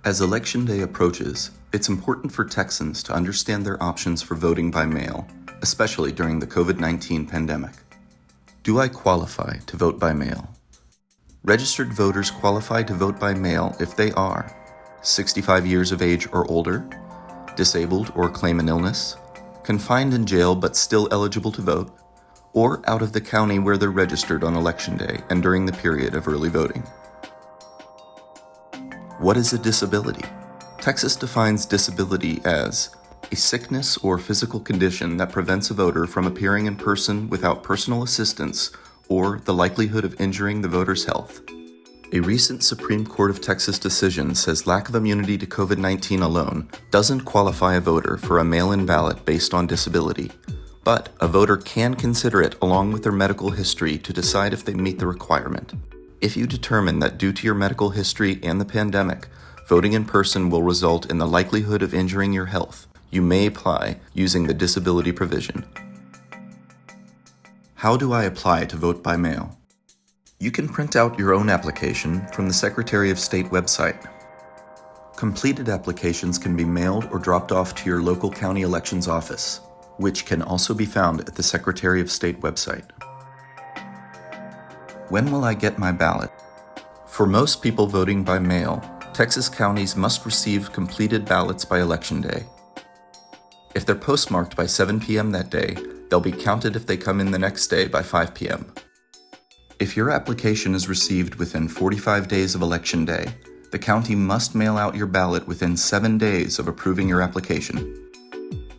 As Election Day approaches, it's important for Texans to understand their options for voting by mail, especially during the COVID-19 pandemic. Do I qualify to vote by mail? Registered voters qualify to vote by mail if they are 65 years of age or older, disabled or claim an illness, confined in jail but still eligible to vote, or out of the county where they're registered on Election Day and during the period of early voting. What is a disability? Texas defines disability as a sickness or physical condition that prevents a voter from appearing in person without personal assistance or the likelihood of injuring the voter's health. A recent Supreme Court of Texas decision says lack of immunity to COVID-19 alone doesn't qualify a voter for a mail-in ballot based on disability, but a voter can consider it along with their medical history to decide if they meet the requirement. If you determine that due to your medical history and the pandemic, voting in person will result in the likelihood of injuring your health, you may apply using the disability provision. How do I apply to vote by mail? You can print out your own application from the Secretary of State website. Completed applications can be mailed or dropped off to your local county elections office, which can also be found at the Secretary of State website. When will I get my ballot? For most people voting by mail, Texas counties must receive completed ballots by Election Day. If they're postmarked by 7 p.m. that day, they'll be counted if they come in the next day by 5 p.m. If your application is received within 45 days of Election Day, the county must mail out your ballot within 7 days of approving your application.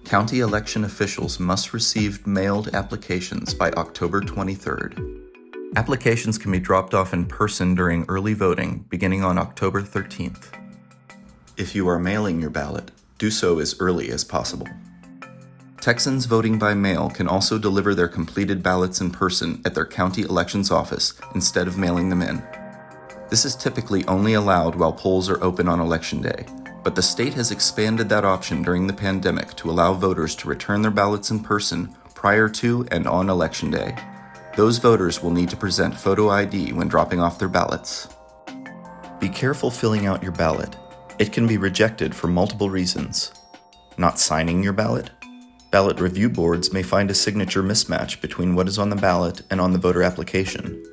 County election officials must receive mailed applications by October 23rd. Applications can be dropped off in person during early voting beginning on October 13th. If you are mailing your ballot, do so as early as possible. Texans voting by mail can also deliver their completed ballots in person at their county elections office instead of mailing them in. This is typically only allowed while polls are open on Election Day, but the state has expanded that option during the pandemic to allow voters to return their ballots in person prior to and on Election Day. Those voters will need to present photo ID when dropping off their ballots. Be careful filling out your ballot. It can be rejected for multiple reasons. Not signing your ballot? Ballot review boards may find a signature mismatch between what is on the ballot and on the voter application.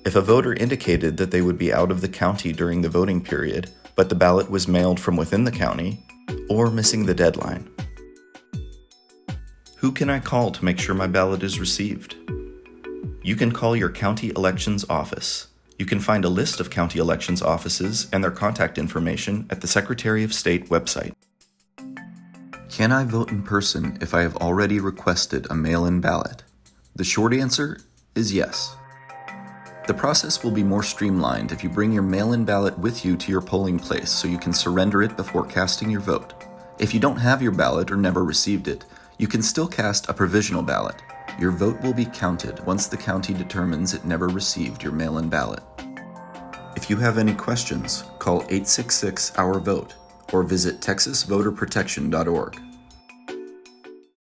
If a voter indicated that they would be out of the county during the voting period, but the ballot was mailed from within the county, or missing the deadline. Who can I call to make sure my ballot is received? You can call your county elections office. You can find a list of county elections offices and their contact information at the Secretary of State website. Can I vote in person if I have already requested a mail-in ballot? The short answer is yes. The process will be more streamlined if you bring your mail-in ballot with you to your polling place so you can surrender it before casting your vote. If you don't have your ballot or never received it, you can still cast a provisional ballot. Your vote will be counted once the county determines it never received your mail-in ballot. If you have any questions, call 866-OUR-VOTE or visit texasvoterprotection.org.